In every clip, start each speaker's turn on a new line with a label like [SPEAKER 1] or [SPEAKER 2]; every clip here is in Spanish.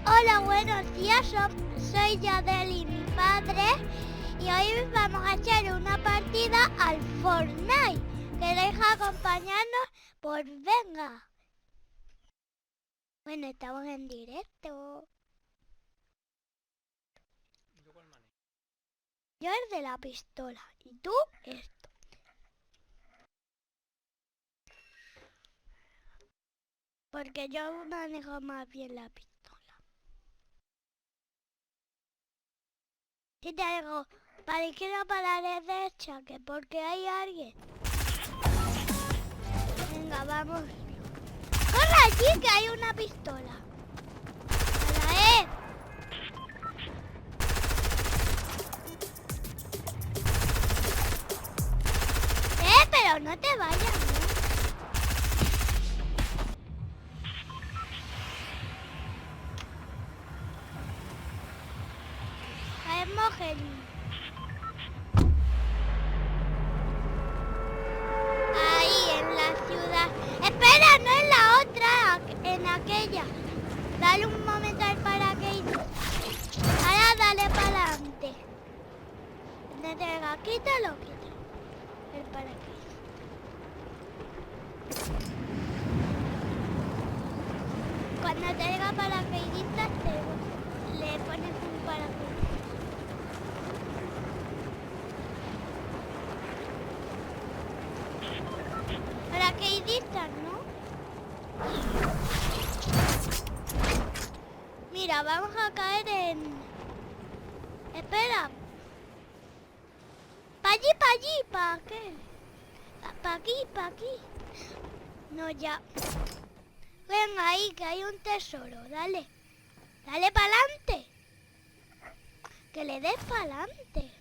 [SPEAKER 1] Hola, buenos días, soy Yadel y mi padre y hoy vamos a echar una partida al Fortnite. ¿Queréis acompañarnos? Pues venga. Bueno, estamos en directo. Yo el de la pistola y tú esto. Porque yo manejo más bien la pistola. Si te digo para la izquierda o para la derecha, que porque hay alguien. Venga, vamos. ¡Corre allí que hay una pistola! ¡Hala, pero no te vayas, ¿no? Caemos ahí en la ciudad. Espera, no en la otra, en aquella. Dale un momento al paracaídas. Ahora dale para adelante. Quítalo. El paracaídas. Cuando te diga paracaidistas, le pones un paracaídas. Paracaidistas, ¿no? Mira, vamos a caer en... Espera. ¿Para allí? ¿Para qué? ¿Para aquí? No, ya. Venga ahí, que hay un tesoro. Dale para adelante. Que le des para adelante.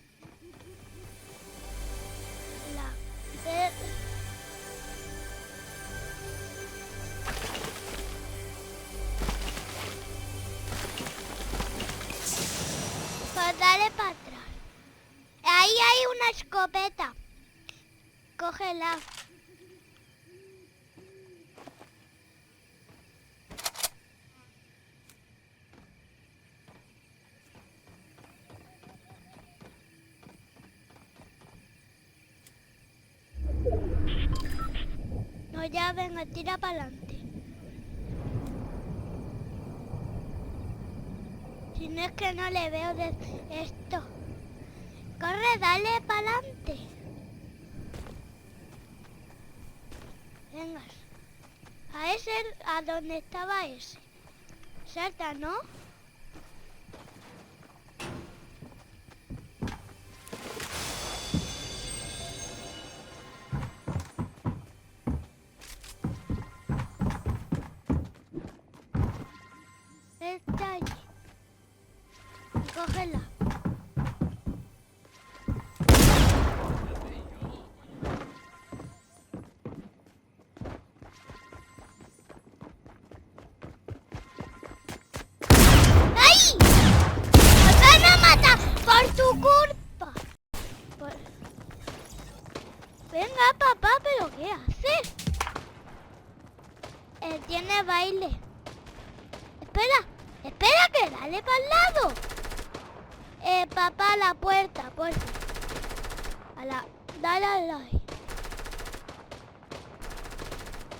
[SPEAKER 1] Pues dale para atrás. Ahí hay una escopeta. Cógela. No, ya venga, tira para adelante. Si no es que no le veo de esto. Corre, dale para adelante. Venga. A ese, a donde estaba ese. Salta, ¿no? Está allí. Cógela. ¡Ay! ¡Nos van a matar por tu culpa! Venga, papá, ¿pero qué haces? Él tiene baile. Espera que dale para el lado. Papá, la puerta. Dale a la E.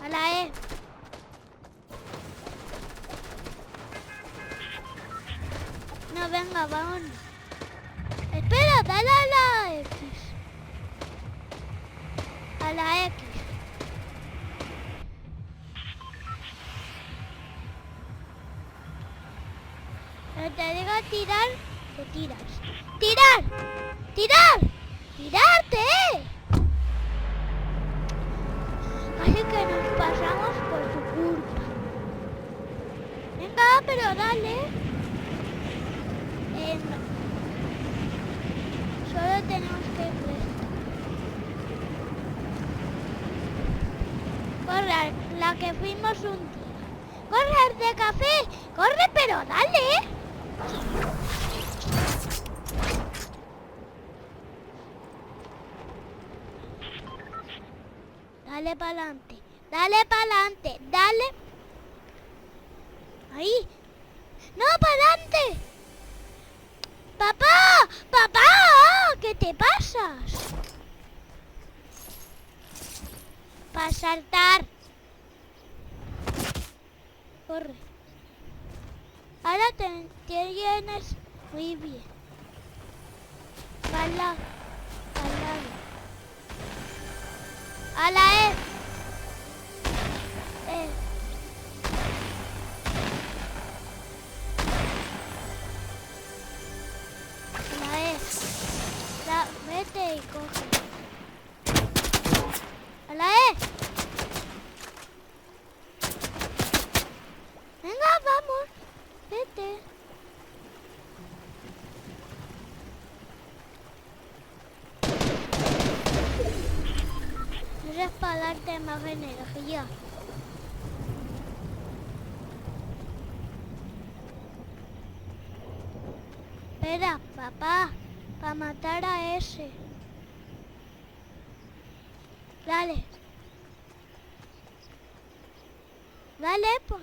[SPEAKER 1] A la E. No, venga, vámonos. Espera, dale a la X. A la X. Pero te digo tirar, te tiras. ¡Tirarte! Así que nos pasamos por su culpa. Venga, pero dale. No. Solo tenemos que prestar. Corre, la que fuimos un día. ¡Corre de café! ¡Corre, pero dale! Dale para adelante. Ahí. ¡No, para adelante! ¡Papá! ¡Papá! ¿Qué te pasas? Para saltar. Corre. Ahora te tienes muy bien. Al lado. Al lado. A la E. A la E. Vete y coge. A la E. Venga, vamos. Vete. No es para darte más energía. Espera, papá, para matar a ese. Dale. Dale, pues.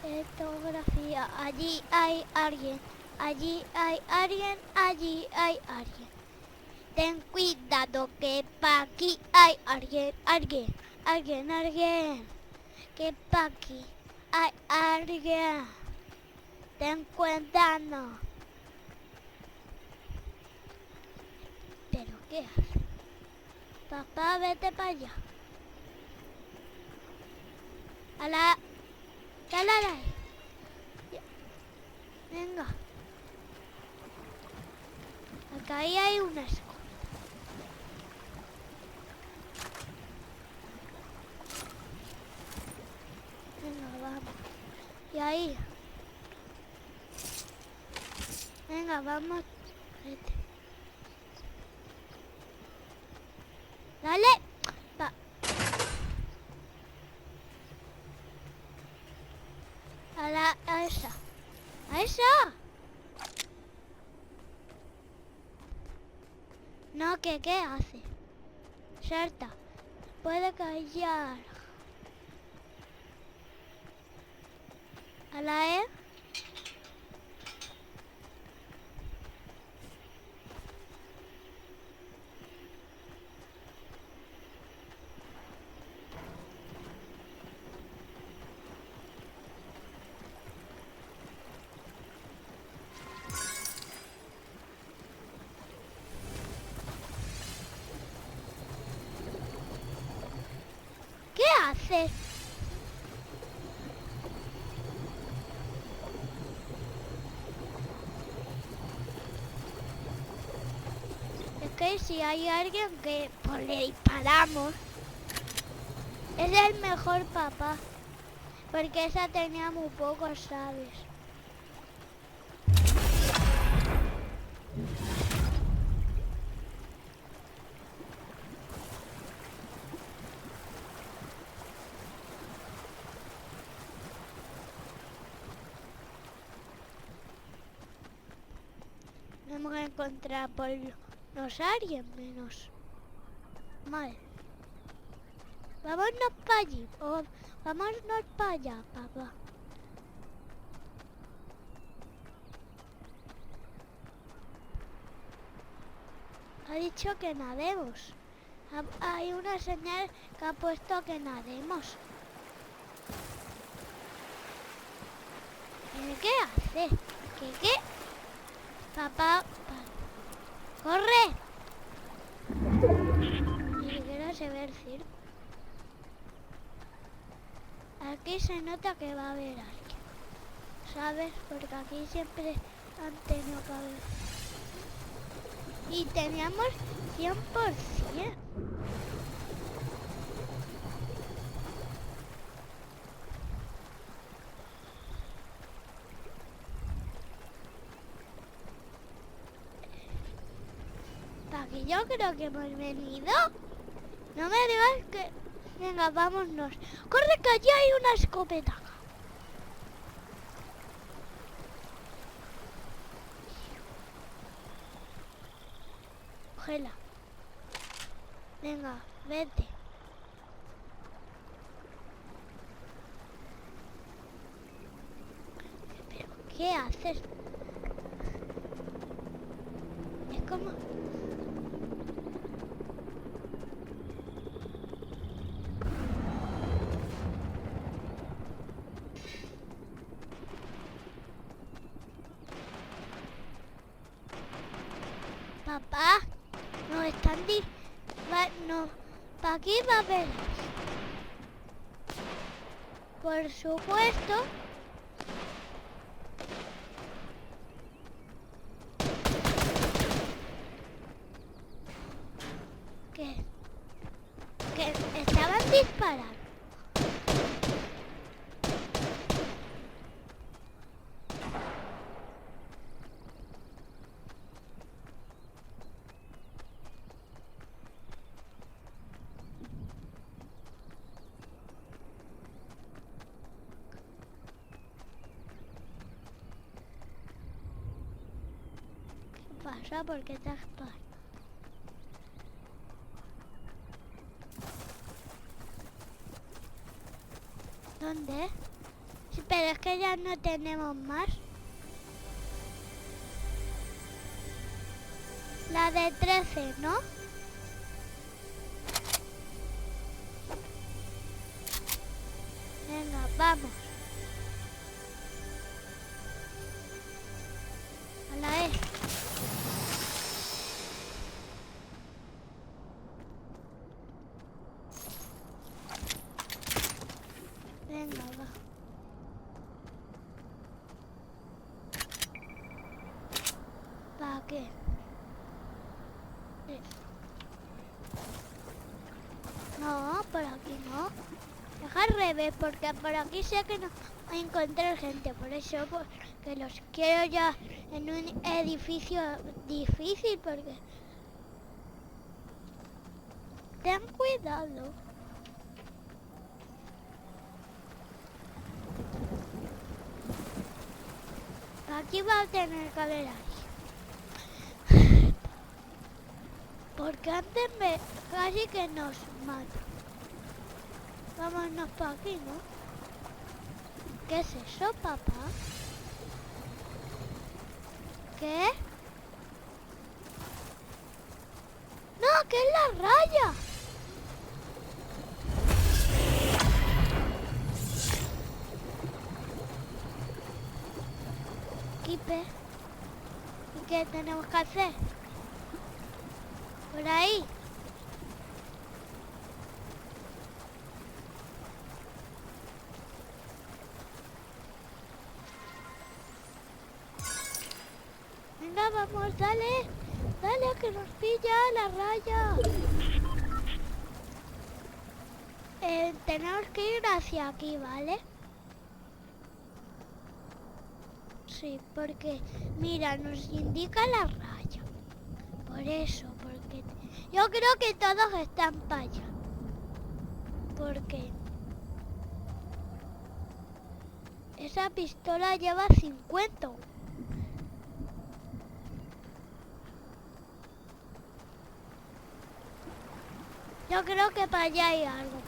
[SPEAKER 1] Etografía. Allí hay alguien. Allí hay alguien. Allí hay alguien. Ten cuidado que pa' aquí hay alguien. Alguien. Que pa' aquí hay alguien. Ten cuidado. ¿Pero qué hace? Papá, vete para allá. A la... Dale. Venga. Acá ahí hay una escopeta. Venga, vamos. Y ahí. Venga, vamos. Vete. Dale. Va. A esa. A esa. No, ¿qué hace? Salta. Puede callar. A la E. ¿Qué haces? Es que si hay alguien que pues, le disparamos, es el mejor papá. Porque esa tenía muy pocos, ¿sabes? No hemos encontrado por los aliens menos mal. Vámonos para allí. Vámonos para allá, papá. Ha dicho que nademos. Hay una señal que ha puesto que nademos. ¿Qué hace? ¿Qué? Papá, ¡corre! Ni siquiera se ve el circo. Aquí se nota que va a haber alguien. ¿Sabes? Porque aquí siempre han tenido que haber. Y teníamos 100%. Aquí yo creo que hemos venido. No me digas que... Venga, vámonos. Corre, que allí hay una escopeta. Cógela. Venga, vete. ¿Qué haces? Es como... Papá, nos están no, ¿para aquí va a haber? Por supuesto. Que estaban disparando. ¿Qué pasa? ¿Por qué te actuas? ¿Dónde? Sí, pero es que ya no tenemos más. La de 13, ¿no? Venga, vamos. A la E. Venga, va. ¿Para qué? Sí. No, por aquí no. Deja al revés, porque por aquí sé que no voy a encontrar gente. Por eso que los quiero ya en un edificio difícil, porque... Ten cuidado. Aquí va a tener que haber alguien. Porque antes casi que nos mata. Vámonos para aquí, ¿no? ¿Qué es eso, papá? ¿Qué? ¡No, que es la raya! Kipe. ¿Y qué tenemos que hacer? Por ahí. Venga, vamos, dale. Dale, que nos pilla la raya. Tenemos que ir hacia aquí, ¿vale? Sí, porque, mira, nos indica la raya. Por eso, porque... Yo creo que todos están para allá. Porque... Esa pistola lleva 50. Yo creo que para allá hay algo.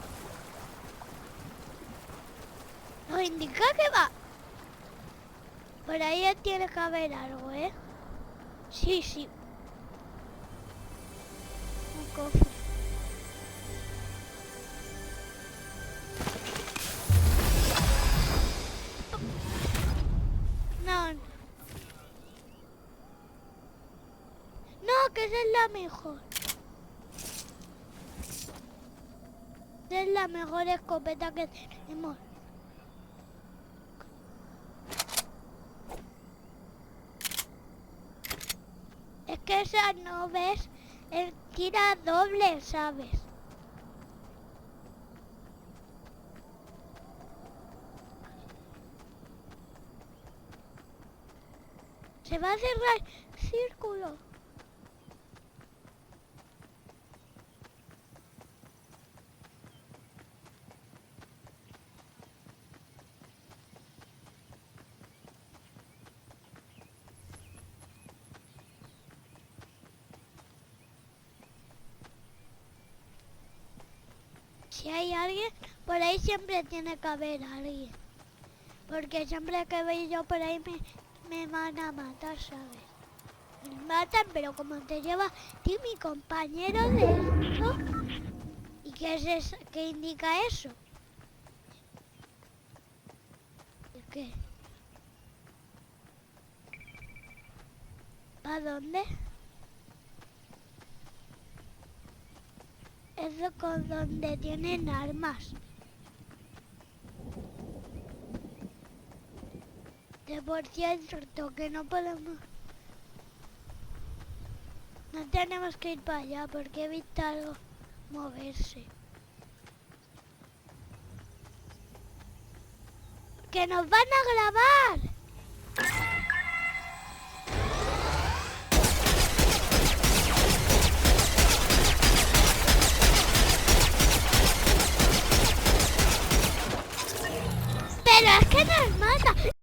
[SPEAKER 1] Nos indica que va. Por ahí tiene que haber algo, ¿eh? Sí, sí. Un cofre. No. No, que esa es la mejor. Esa es la mejor escopeta que tenemos. Es que esa no ves, él tira doble, ¿sabes? Se va a cerrar el círculo. Si hay alguien, por ahí siempre tiene que haber alguien. Porque siempre que voy yo por ahí me van a matar, ¿sabes? Me matan, pero como te lleva tío, mi compañero de esto. ¿Y qué es eso? ¿Qué indica eso? ¿Qué? ¿A dónde? Eso con donde tienen armas. De por cierto, que no podemos... No tenemos que ir para allá porque he visto algo moverse. ¡Que nos van a grabar! Pero es que nos mata.